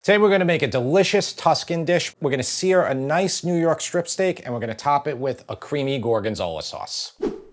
Today we're gonna make a delicious Tuscan dish. We're gonna sear a nice New York strip steak and we're gonna top it with a creamy Gorgonzola sauce.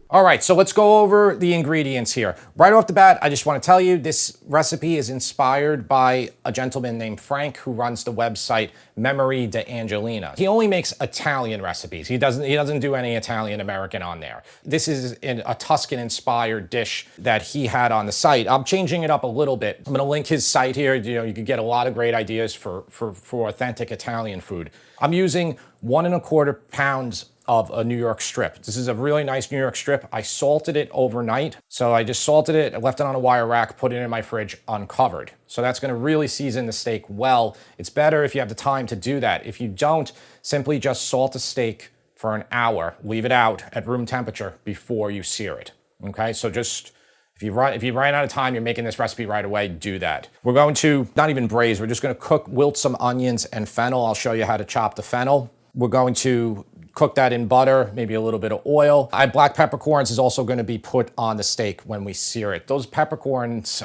All right, so let's go over the ingredients here. Right off the bat, I just want to tell you this recipe is inspired by a gentleman named Frank who runs the website Memory de Angelina. He only makes Italian recipes. He doesn't do any Italian American on there. This is a Tuscan inspired dish that he had on the site. I'm changing it up a little bit. I'm going to link his site here. You know, you can get a lot of great ideas for authentic Italian food. I'm using 1¼ pounds of a New York strip. This is a really nice New York strip. I salted it overnight. So I just salted it, I left it on a wire rack, put it in my fridge uncovered. So that's gonna really season the steak well. It's better if you have the time to do that. If you don't, simply just salt a steak for an hour, leave it out at room temperature before you sear it, okay? So just, if you run out of time, you're making this recipe right away, do that. We're going to, not even braise, we're just gonna wilt some onions and fennel. I'll show you how to chop the fennel. We're going to cook that in butter, maybe a little bit of oil. Black peppercorns is also going to be put on the steak when we sear it. Those peppercorns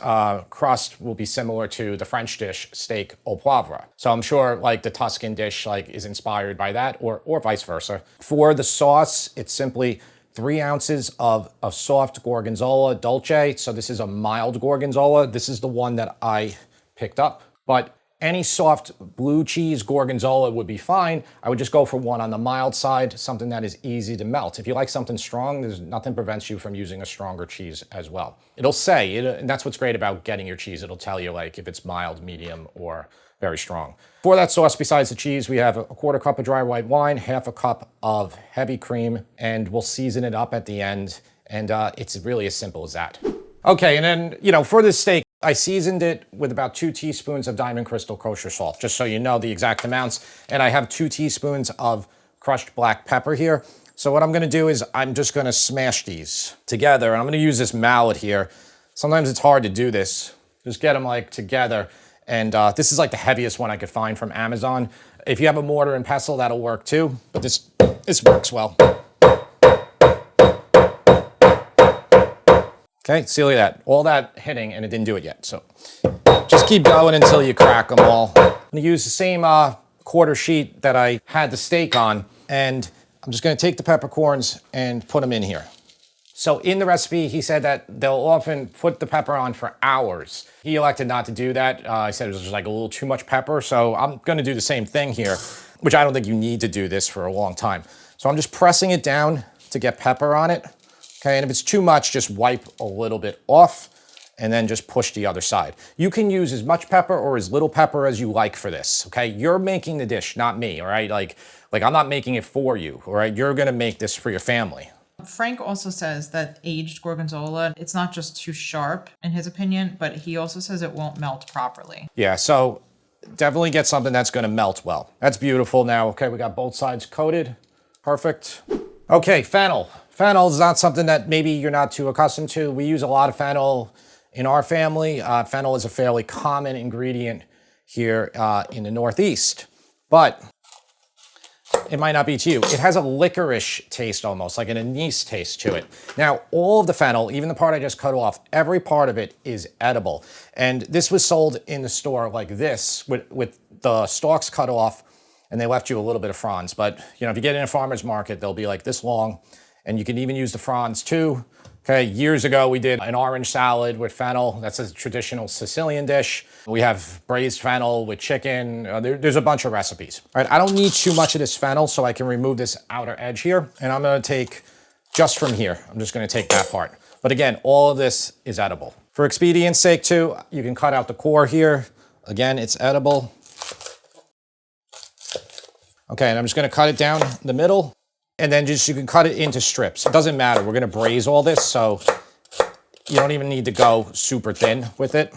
crust will be similar to the French dish steak au poivre. So I'm sure like the Tuscan dish is inspired by that or vice versa. For the sauce, it's simply 3 ounces of soft Gorgonzola dolce. So this is a mild Gorgonzola. This is the one that I picked up, but any soft blue cheese Gorgonzola would be fine. I would just go for one on the mild side, something that is easy to melt. If you like something strong, there's nothing prevents you from using a stronger cheese as well. It'll say, and that's what's great about getting your cheese. It'll tell you like if it's mild, medium, or very strong. For that sauce, besides the cheese, we have a 1/4 cup of dry white wine, 1/2 cup of heavy cream, and we'll season it up at the end. And it's really as simple as that. Okay, and then, you know, for this steak, I seasoned it with about 2 teaspoons of Diamond Crystal Kosher salt, just so you know the exact amounts. And I have 2 teaspoons of crushed black pepper here. So what I'm gonna do is I'm just gonna smash these together. And I'm gonna use this mallet here. Sometimes it's hard to do this. Just get them like together. And this is like the heaviest one I could find from Amazon. If you have a mortar and pestle, that'll work too. But this works well. Okay, see, look at that. All that hitting and it didn't do it yet. So just keep going until you crack them all. I'm gonna use the same quarter sheet that I had the steak on, and I'm just gonna take the peppercorns and put them in here. So in the recipe, he said that they'll often put the pepper on for hours. He elected not to do that. He said it was just like a little too much pepper. So I'm gonna do the same thing here, which I don't think you need to do this for a long time. So I'm just pressing it down to get pepper on it. Okay, and if it's too much, just wipe a little bit off and then just push the other side. You can use as much pepper or as little pepper as you like for this, okay? You're making the dish, not me, all right? Like I'm not making it for you, all right? You're gonna make this for your family. Frank also says that aged Gorgonzola, it's not just too sharp in his opinion, but he also says it won't melt properly. Yeah, so definitely get something that's gonna melt well. That's beautiful now. Okay, we got both sides coated, perfect. Okay, fennel. Fennel is not something that maybe you're not too accustomed to. We use a lot of fennel in our family. Fennel is a fairly common ingredient here in the Northeast, but it might not be to you. It has a licorice taste almost, like an anise taste to it. Now, all of the fennel, even the part I just cut off, every part of it is edible. And this was sold in the store like this with the stalks cut off, and they left you a little bit of fronds. But you know, if you get in a farmer's market, they'll be like this long. And you can even use the fronds too. Okay, years ago we did an orange salad with fennel. That's a traditional Sicilian dish. We have braised fennel with chicken. There's a bunch of recipes. All right, I don't need too much of this fennel, so I can remove this outer edge here. And I'm gonna take just from here. I'm just gonna take that part. But again, all of this is edible. For expedience sake too, you can cut out the core here. Again, it's edible. Okay, and I'm just gonna cut it down the middle. And then you can cut it into strips. It doesn't matter. We're gonna braise all this, so you don't even need to go super thin with it.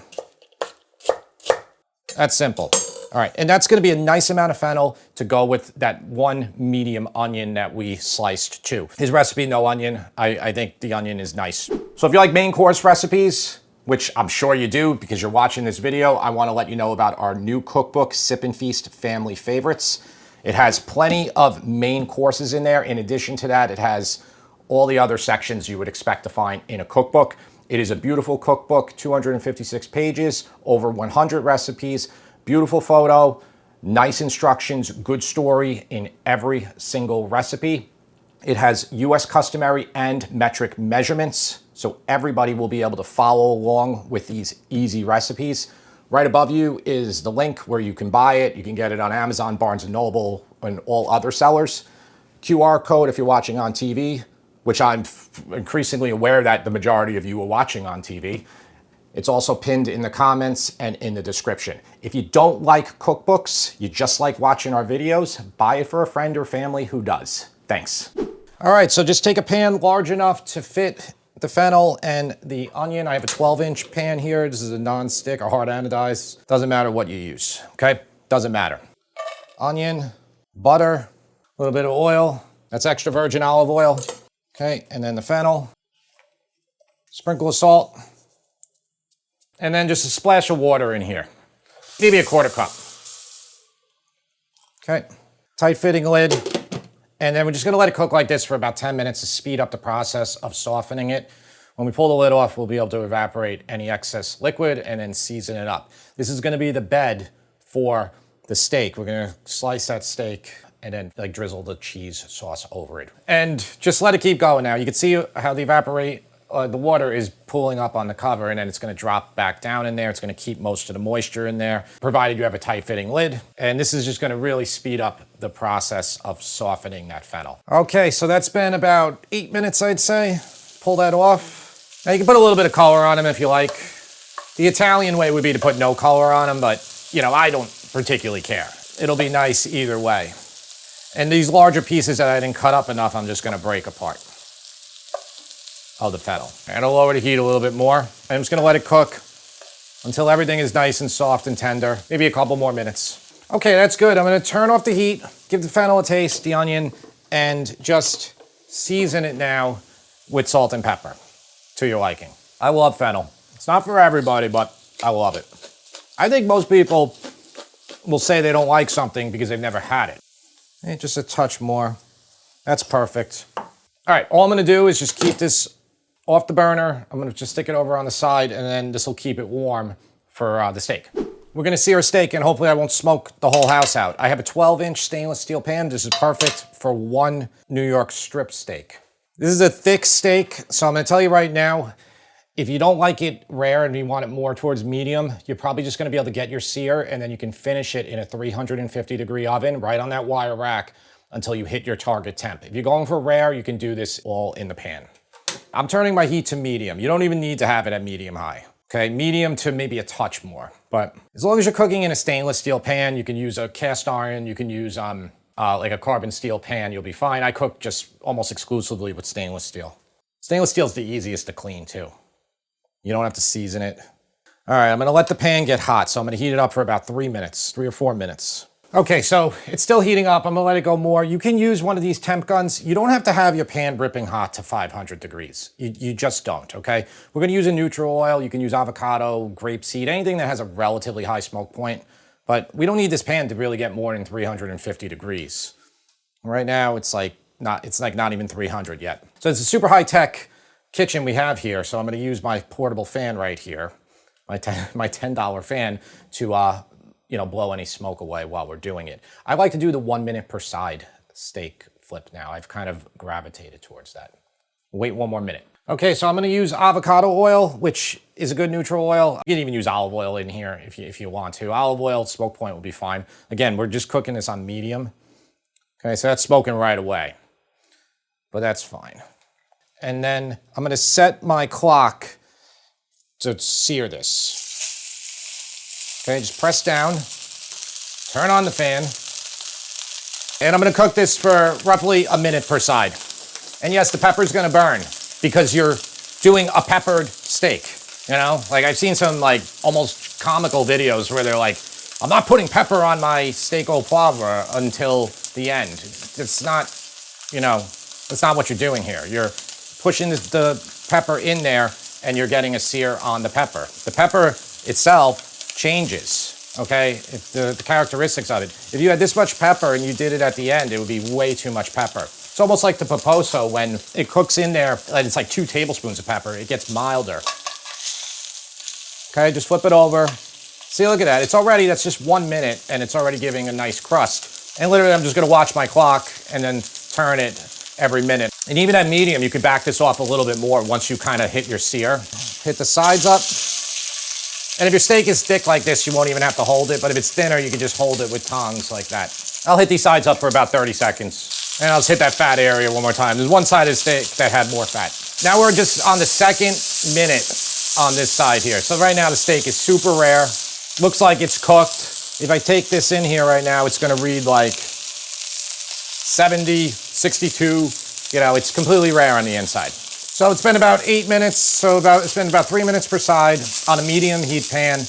That's simple. All right, and that's gonna be a nice amount of fennel to go with that 1 medium onion that we sliced too. His recipe, no onion. I think the onion is nice. So if you like main course recipes, which I'm sure you do because you're watching this video, I wanna let you know about our new cookbook, Sip and Feast Family Favorites. It has plenty of main courses in there. In addition to that, it has all the other sections you would expect to find in a cookbook. It is a beautiful cookbook, 256 pages, over 100 recipes, beautiful photo, nice instructions, good story in every single recipe. It has US customary and metric measurements, so everybody will be able to follow along with these easy recipes. Right above you is the link where you can buy it. You can get it on Amazon, Barnes & Noble, and all other sellers. QR code if you're watching on TV, which I'm increasingly aware that the majority of you are watching on TV. It's also pinned in the comments and in the description. If you don't like cookbooks, you just like watching our videos, buy it for a friend or family who does. Thanks. All right, so just take a pan large enough to fit the fennel and the onion. I have a 12-inch pan here. This is a non-stick or hard anodized. Doesn't matter what you use, okay? Doesn't matter. Onion, butter, a little bit of oil. That's extra virgin olive oil. Okay, and then the fennel. Sprinkle of salt. And then just a splash of water in here. Maybe a quarter cup. Okay, tight fitting lid. And then we're just gonna let it cook like this for about 10 minutes to speed up the process of softening it. When we pull the lid off, we'll be able to evaporate any excess liquid and then season it up. This is gonna be the bed for the steak. We're gonna slice that steak and then like drizzle the cheese sauce over it. And just let it keep going now. You can see how the water is pooling up on the cover, and then it's gonna drop back down in there. It's gonna keep most of the moisture in there, provided you have a tight fitting lid. And this is just gonna really speed up the process of softening that fennel. Okay, so that's been about 8 minutes, I'd say. Pull that off. Now you can put a little bit of color on them if you like. The Italian way would be to put no color on them, but you know, I don't particularly care. It'll be nice either way. And these larger pieces that I didn't cut up enough, I'm just gonna break apart of the fennel. And I'll lower the heat a little bit more. I'm just gonna let it cook until everything is nice and soft and tender. Maybe a couple more minutes. Okay, that's good. I'm gonna turn off the heat, give the fennel a taste, the onion, and just season it now with salt and pepper to your liking. I love fennel. It's not for everybody, but I love it. I think most people will say they don't like something because they've never had it. And just a touch more. That's perfect. All right, all I'm gonna do is just keep this off the burner. I'm gonna just stick it over on the side, and then this will keep it warm for the steak. We're gonna sear a steak, and hopefully I won't smoke the whole house out. I have a 12-inch stainless steel pan. This is perfect for one New York strip steak. This is a thick steak, so I'm gonna tell you right now, if you don't like it rare and you want it more towards medium, you're probably just gonna be able to get your sear, and then you can finish it in a 350-degree oven right on that wire rack until you hit your target temp. If you're going for rare, you can do this all in the pan. I'm turning my heat to medium. You don't even need to have it at medium high. Okay, medium to maybe a touch more. But as long as you're cooking in a stainless steel pan, you can use a cast iron, you can use like a carbon steel pan, you'll be fine. I cook just almost exclusively with stainless steel. Stainless steel is the easiest to clean too. You don't have to season it. All right, I'm gonna let the pan get hot, so I'm gonna heat it up for about 3 minutes, 3 or 4 minutes. Okay, so it's still heating up. I'm gonna let it go more. You can use one of these temp guns. You don't have to have your pan ripping hot to 500 degrees. You just don't, okay? We're gonna use a neutral oil. You can use avocado, grapeseed, anything that has a relatively high smoke point. But we don't need this pan to really get more than 350 degrees. Right now, it's like not even 300 yet. So it's a super high-tech kitchen we have here. So I'm gonna use my portable fan right here, my $10 fan to blow any smoke away while we're doing it. I like to do the 1 minute per side steak flip now. I've kind of gravitated towards that. Wait 1 more minute. Okay, so I'm gonna use avocado oil, which is a good neutral oil. You can even use olive oil in here if you want to. Olive oil, smoke point will be fine. Again, we're just cooking this on medium. Okay, so that's smoking right away, but that's fine. And then I'm gonna set my clock to sear this. Okay, just press down, turn on the fan, and I'm gonna cook this for roughly a minute per side. And yes, the pepper's gonna burn because you're doing a peppered steak, you know? Like I've seen some like almost comical videos where they're like, I'm not putting pepper on my steak au poivre until the end. It's not, that's not what you're doing here. You're pushing the pepper in there and you're getting a sear on the pepper. The pepper itself changes, okay? The characteristics of it. If you had this much pepper and you did it at the end, it would be way too much pepper. It's almost like the puposo when it cooks in there, and it's like 2 tablespoons of pepper, it gets milder. Okay, just flip it over, See, look at that. It's already, that's just 1 minute, and it's already giving a nice crust. And literally, I'm just gonna watch my clock and then turn it every minute. And even at medium, you could back this off a little bit more once you kind of hit your sear. Hit the sides up. And if your steak is thick like this, you won't even have to hold it. But if it's thinner, you can just hold it with tongs like that. I'll hit these sides up for about 30 seconds. And I'll just hit that fat area one more time. There's one side of the steak that had more fat. Now we're just on the second minute on this side here. So right now the steak is super rare. Looks like it's cooked. If I take this in here right now, it's gonna read like 70, 62. You know, it's completely rare on the inside. So it's been about 8 minutes, so it's been about 3 minutes per side on a medium heat pan.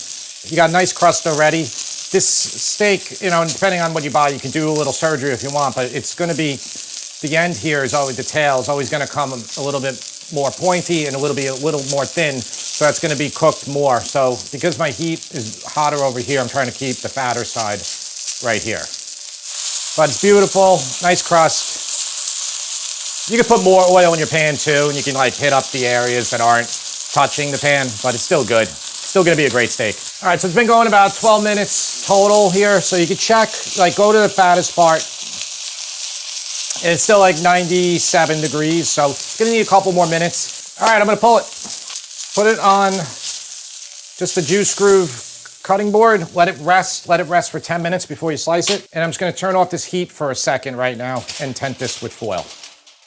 You got a nice crust already. This steak, you know, depending on what you buy, you can do a little surgery if you want, but it's gonna be, the end here is always, the tail is always gonna come a little bit more pointy and a little more thin, so that's gonna be cooked more. So because my heat is hotter over here, I'm trying to keep the fatter side right here. But it's beautiful, nice crust. You can put more oil in your pan too, and you can like hit up the areas that aren't touching the pan, but it's still good. Still gonna be a great steak. All right, so it's been going about 12 minutes total here, so you can check, like go to the fattest part. And it's still like 97 degrees, so it's gonna need a couple more minutes. All right, I'm gonna pull it. Put it on just the juice groove cutting board, let it rest for 10 minutes before you slice it. And I'm just gonna turn off this heat for a second right now and tent this with foil.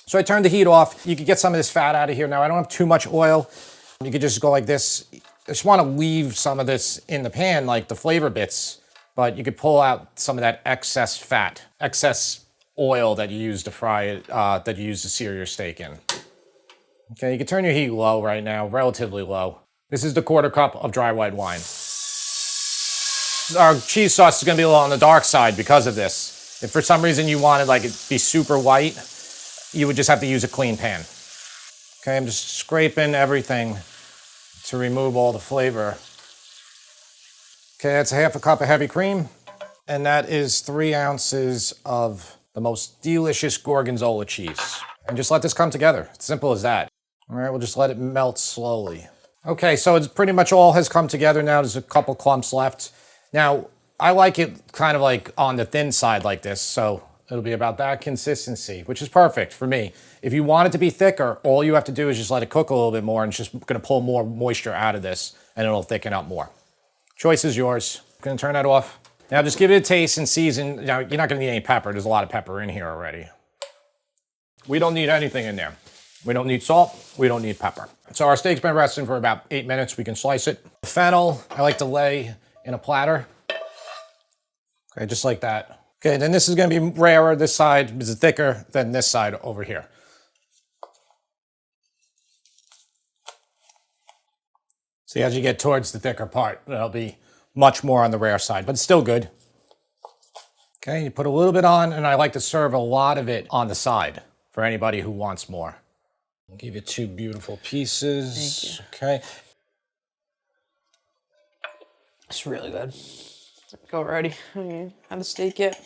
So I turned the heat off. You could get some of this fat out of here. Now I don't have too much oil. You could just go like this. I just wanna leave some of this in the pan, like the flavor bits, but you could pull out some of that excess fat, excess oil that you use to fry it, that you use to sear your steak in. Okay, you can turn your heat low right now, relatively low. This is the 1/4 cup of dry white wine. Our cheese sauce is gonna be a little on the dark side because of this. If for some reason you wanted like it to be super white, you would just have to use a clean pan. Okay, I'm just scraping everything to remove all the flavor. Okay, that's a 1/2 cup of heavy cream, and that is 3 ounces of the most delicious Gorgonzola cheese. And just let this come together. It's simple as that. All right, we'll just let it melt slowly. Okay, so it's pretty much all has come together now. There's a couple clumps left. Now, I like it kind of like on the thin side like this, so it'll be about that consistency, which is perfect for me. If you want it to be thicker, all you have to do is just let it cook a little bit more, and it's just gonna pull more moisture out of this, and it'll thicken up more. Choice is yours. I'm gonna turn that off. Now just give it a taste and season. Now, you're not gonna need any pepper. There's a lot of pepper in here already. We don't need anything in there. We don't need salt. We don't need pepper. So our steak's been resting for about 8 minutes. We can slice it. Fennel, I like to lay in a platter. Okay, just like that. Okay, then this is gonna be rarer. This side is thicker than this side over here. See, as you get towards the thicker part, it'll be much more on the rare side, but it's still good. Okay, you put a little bit on, and I like to serve a lot of it on the side for anybody who wants more. I'll give you 2 beautiful pieces. Thank you. Okay. It's really good. Go ready. Have you had the steak yet?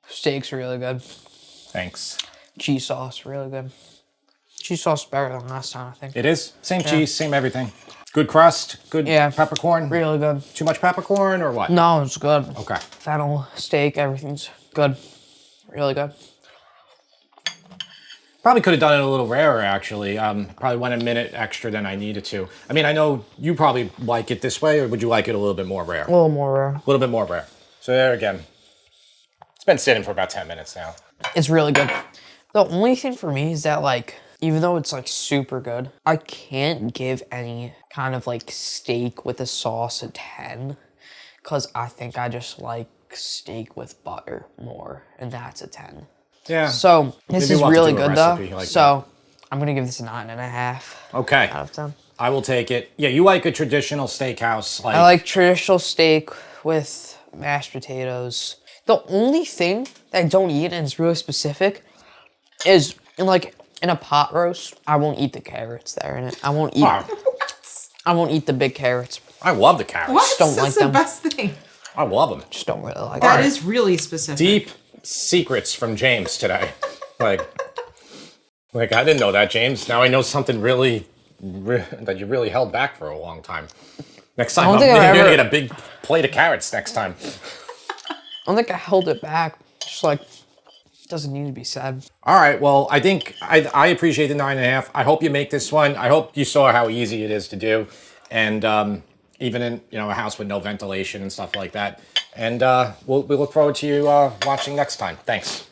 Steak's really good. Thanks. Cheese sauce, really good. Cheese sauce is better than last time, I think. It is. Same cheese, same everything. Good crust, good peppercorn. Really good. Too much peppercorn or what? No, it's good. Okay. Fennel, steak, everything's good. Really good. Probably could have done it a little rarer, actually. Probably went a minute extra than I needed to. I mean, I know you probably like it this way, or would you like it a little bit more rare? A little more rare. A little bit more rare. So there again, it's been sitting for about 10 minutes now. It's really good. The only thing for me is that, like, even though it's, like, super good, I can't give any kind of, like, steak with a sauce a 10, because I think I just like steak with butter more, and that's a 10. Yeah. So this is really good though. Like so I'm gonna give this a 9.5. Okay. Out of 10. I will take it. Yeah, you like a traditional steakhouse. I like traditional steak with mashed potatoes. The only thing that I don't eat, and it's really specific, is in a pot roast, I won't eat the carrots that are in it. I won't eat. I won't eat the big carrots. I love the carrots. Just don't That's like the them. best thing. I love them. Just don't really like That them. is really specific. Deep secrets from James today. Like I didn't know that, James. Now I know something really that you really held back for a long time. Next time, I don't think you're I've gonna ever- get a big plate of carrots next time. I don't think I held it back. Just like, doesn't need to be said. All right, well, I think I appreciate the 9.5. I hope you make this one. I hope you saw how easy it is to do. And even in, a house with no ventilation and stuff like that. And we look forward to you watching next time. Thanks.